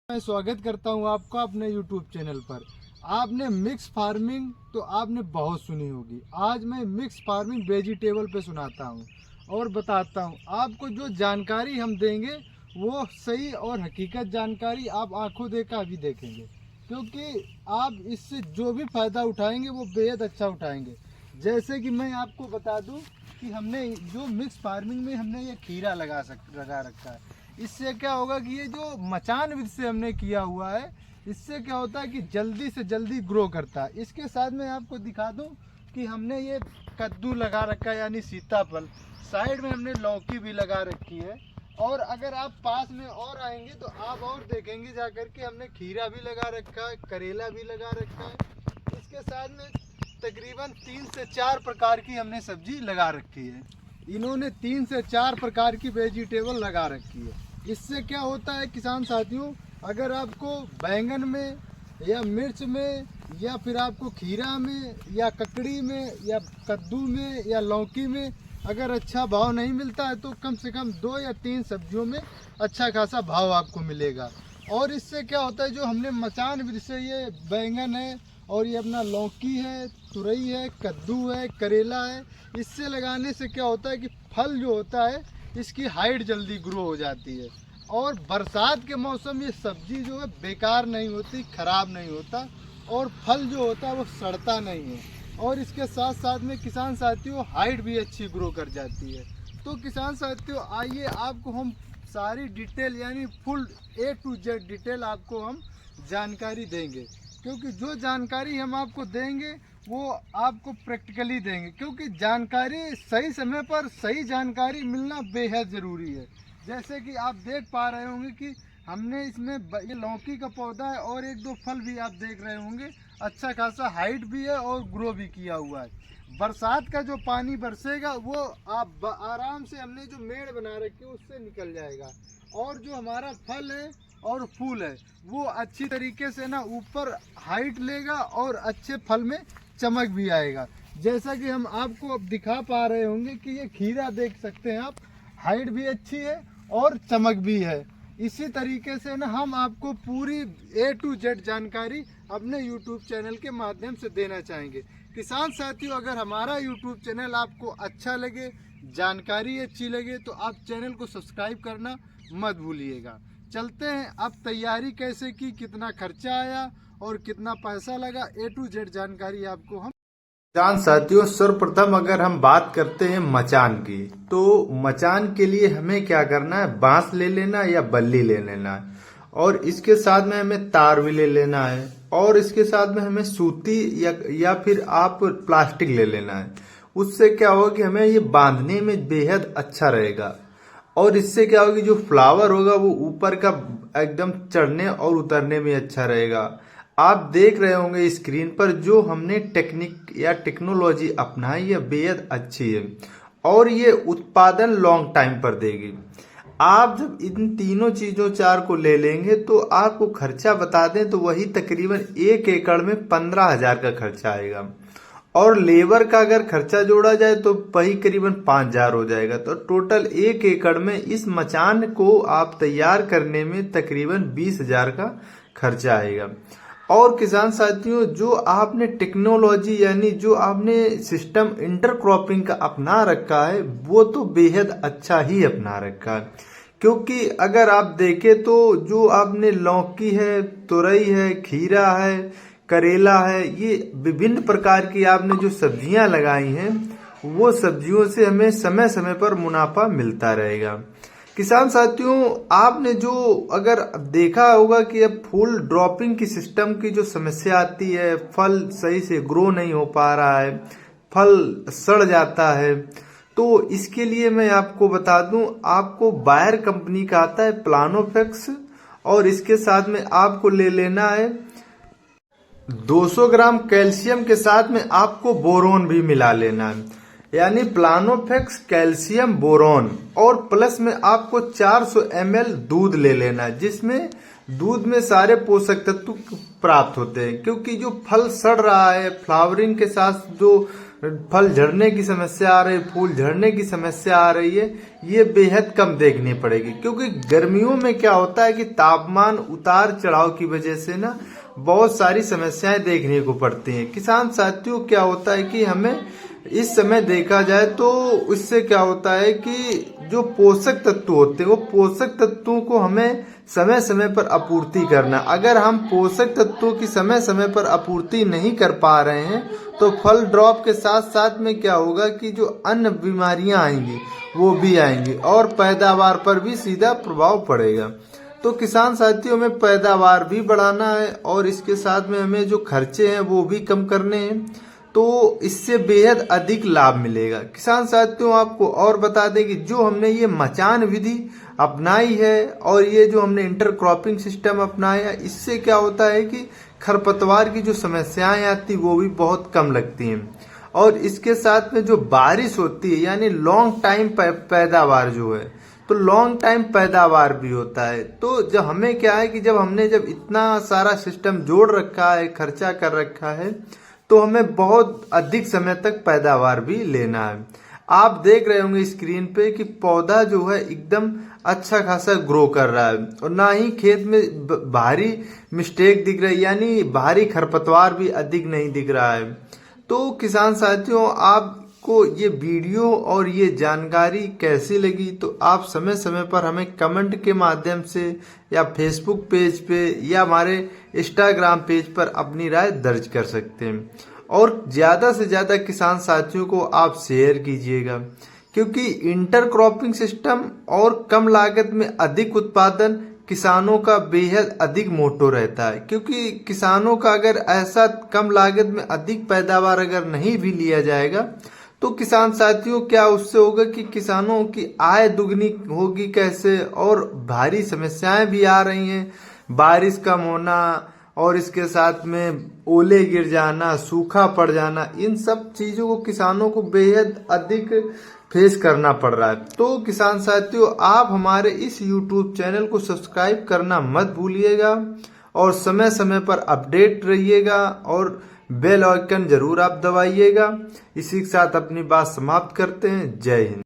मैं स्वागत करता हूं आपका अपने YouTube चैनल पर। आपने मिक्स फार्मिंग तो आपने बहुत सुनी होगी। आज मैं मिक्स फार्मिंग वेजिटेबल पे सुनाता हूं और बताता हूं। आपको जो जानकारी हम देंगे वो सही और हकीकत जानकारी आप आंखों देखा अभी देखेंगे, क्योंकि आप इससे जो भी फ़ायदा उठाएंगे वो बेहद अच्छा उठाएंगे। जैसे कि मैं आपको बता दूं कि हमने जो मिक्स फार्मिंग में हमने ये खीरा लगा रखा है। इससे क्या होगा कि ये जो मचान विधि से हमने किया हुआ है, इससे क्या होता है कि जल्दी से जल्दी ग्रो करता है। इसके साथ में आपको दिखा दूं कि हमने ये कद्दू लगा रखा है, यानी सीताफल। साइड में हमने लौकी भी लगा रखी है। और अगर आप पास में और आएंगे तो आप और देखेंगे जाकर के हमने खीरा भी लगा रखा है, करेला भी लगा रखा है। इसके साथ में तकरीबन 3 से 4 प्रकार की हमने सब्जी लगा रखी है। इन्होंने 3 से 4 प्रकार की वेजिटेबल लगा रखी है। इससे क्या होता है किसान साथियों, अगर आपको बैंगन में या मिर्च में या फिर आपको खीरा में या ककड़ी में या कद्दू में या लौकी में अगर अच्छा भाव नहीं मिलता है तो कम से कम 2 या 3 सब्जियों में अच्छा खासा भाव आपको मिलेगा। और इससे क्या होता है, जो हमने मचान विधि से ये बैंगन है और ये अपना लौकी है, तुरई है, कद्दू है, करेला है, इससे लगाने से क्या होता है कि फल जो होता है इसकी हाइट जल्दी ग्रो हो जाती है। और बरसात के मौसम ये सब्जी जो है बेकार नहीं होती, ख़राब नहीं होता, और फल जो होता है वो सड़ता नहीं है। और इसके साथ साथ में किसान साथियों हाइट भी अच्छी ग्रो कर जाती है। तो किसान साथियों आइए आपको हम सारी डिटेल यानी full A to Z detail आपको हम जानकारी देंगे, क्योंकि जो जानकारी हम आपको देंगे वो आपको प्रैक्टिकली देंगे, क्योंकि जानकारी सही समय पर सही जानकारी मिलना बेहद ज़रूरी है। जैसे कि आप देख पा रहे होंगे कि हमने इसमें ये लौकी का पौधा है और 1-2 फल भी आप देख रहे होंगे, अच्छा खासा हाइट भी है और ग्रो भी किया हुआ है। बरसात का जो पानी बरसेगा वो आप आराम से हमने जो मेड़ बना रखी है उससे निकल जाएगा, और जो हमारा फल है और फूल है वो अच्छी तरीके से ना ऊपर हाइट लेगा और अच्छे फल में चमक भी आएगा। जैसा कि हम आपको अब दिखा पा रहे होंगे कि ये खीरा देख सकते हैं आप, हाइट भी अच्छी है और चमक भी है। इसी तरीके से ना हम आपको पूरी A to Z जानकारी अपने YouTube चैनल के माध्यम से देना चाहेंगे। किसान साथियों अगर हमारा YouTube चैनल आपको अच्छा लगे, जानकारी अच्छी लगे, तो आप चैनल को सब्सक्राइब करना मत भूलिएगा। चलते हैं, अब तैयारी कैसे की, कितना खर्चा आया और कितना पैसा लगा, A to Z जानकारी आपको हम किसान साथियों सर्वप्रथम अगर हम बात करते हैं मचान की, तो मचान के लिए हमें क्या करना है, बांस ले लेना या बल्ली ले लेना है, और इसके साथ में हमें तार भी ले लेना है, और इसके साथ में हमें सूती या फिर आप प्लास्टिक ले लेना है। उससे क्या होगा कि हमें ये बांधने में बेहद अच्छा रहेगा, और इससे क्या होगा कि जो फ्लावर होगा वो ऊपर का एकदम चढ़ने और उतरने में अच्छा रहेगा। आप देख रहे होंगे स्क्रीन पर जो हमने टेक्निक या टेक्नोलॉजी अपनाई है बेहद अच्छी है, और ये उत्पादन लॉन्ग टाइम पर देगी। आप जब इन तीनों चीजों चार को ले लेंगे तो आपको खर्चा बता दें तो वही तकरीबन 1 एकड़ में 15,000 का खर्चा आएगा, और लेबर का अगर खर्चा जोड़ा जाए तो वही करीबन 5,000 हो जाएगा। तो टोटल 1 एकड़ में इस मचान को आप तैयार करने में तकरीबन 20,000 का खर्चा आएगा। और किसान साथियों जो आपने टेक्नोलॉजी यानी जो आपने सिस्टम इंटरक्रॉपिंग का अपना रखा है वो तो बेहद अच्छा ही अपना रखा है, क्योंकि अगर आप देखें तो जो आपने लौकी है, तुरई है, खीरा है, करेला है, ये विभिन्न प्रकार की आपने जो सब्जियां लगाई हैं वो सब्जियों से हमें समय समय पर मुनाफा मिलता रहेगा। किसान साथियों आपने जो अगर देखा होगा कि अब फूल ड्रॉपिंग की सिस्टम की जो समस्या आती है, फल सही से ग्रो नहीं हो पा रहा है, फल सड़ जाता है, तो इसके लिए मैं आपको बता दूं, आपको बायर कंपनी का आता है प्लानोफेक्स, और इसके साथ में आपको ले लेना है 200 ग्राम कैल्शियम के साथ में आपको बोरोन भी मिला लेना है। यानी प्लानोफेक्स कैल्शियम बोरॉन, और प्लस में आपको 400 ml दूध ले लेना है, जिसमें दूध में सारे पोषक तत्व प्राप्त होते हैं। क्योंकि जो फल सड़ रहा है, फ्लावरिंग के साथ जो फल झड़ने की समस्या आ रही है, फूल झड़ने की समस्या आ रही है, ये बेहद कम देखनी पड़ेगी। क्योंकि गर्मियों में क्या होता है कि तापमान उतार चढ़ाव की वजह से ना बहुत सारी समस्याएं देखने को पड़ती हैं। किसान साथियों, क्या होता है कि हमें इस समय देखा जाए तो इससे क्या होता है कि जो पोषक तत्व होते हैं वो पोषक तत्वों को हमें समय समय पर आपूर्ति करना। अगर हम पोषक तत्वों की समय समय पर आपूर्ति नहीं कर पा रहे हैं तो फल ड्रॉप के साथ साथ में क्या होगा कि जो अन्य बीमारियां आएंगी वो भी आएंगी और पैदावार पर भी सीधा प्रभाव पड़ेगा। तो किसान साथियों, में पैदावार भी बढ़ाना है और इसके साथ में हमें जो खर्चे हैं वो भी कम करने हैं, तो इससे बेहद अधिक लाभ मिलेगा। किसान साथियों, आपको और बता दें कि जो हमने ये मचान विधि अपनाई है और ये जो हमने इंटरक्रॉपिंग सिस्टम अपनाया, इससे क्या होता है कि खरपतवार की जो समस्याएं आती वो भी बहुत कम लगती हैं। और इसके साथ में जो बारिश होती है, यानी लॉन्ग टाइम पैदावार जो है, तो लॉन्ग टाइम पैदावार भी होता है। तो जब हमें क्या है कि जब इतना सारा सिस्टम जोड़ रखा है, खर्चा कर रखा है, तो हमें बहुत अधिक समय तक पैदावार भी लेना है। आप देख रहे होंगे स्क्रीन पे कि पौधा जो है एकदम अच्छा खासा ग्रो कर रहा है और ना ही खेत में भारी मिस्टेक दिख रही है, यानी भारी खरपतवार भी अधिक नहीं दिख रहा है। तो किसान साथियों, आपको ये वीडियो और ये जानकारी कैसी लगी तो आप समय समय पर हमें कमेंट के माध्यम से या फेसबुक पेज पे या हमारे इंस्टाग्राम पेज पर अपनी राय दर्ज कर सकते हैं। और ज्यादा से ज्यादा किसान साथियों को आप शेयर कीजिएगा, क्योंकि इंटरक्रॉपिंग सिस्टम और कम लागत में अधिक उत्पादन किसानों का बेहद अधिक मोटो रहता है। क्योंकि किसानों का अगर ऐसा कम लागत में अधिक पैदावार अगर नहीं भी लिया जाएगा तो किसान साथियों, क्या उससे होगा कि किसानों की आय दुगनी होगी कैसे, और भारी समस्याएं भी आ रही हैं, बारिश कम होना और इसके साथ में ओले गिर जाना, सूखा पड़ जाना, इन सब चीजों को किसानों को बेहद अधिक फेस करना पड़ रहा है। तो किसान साथियों, आप हमारे इस YouTube चैनल को सब्सक्राइब करना मत भूलिएगा और समय समय पर अपडेट रहिएगा और बेल आइकन जरूर आप दबाइएगा। इसी के साथ अपनी बात समाप्त करते हैं। जय हिंद।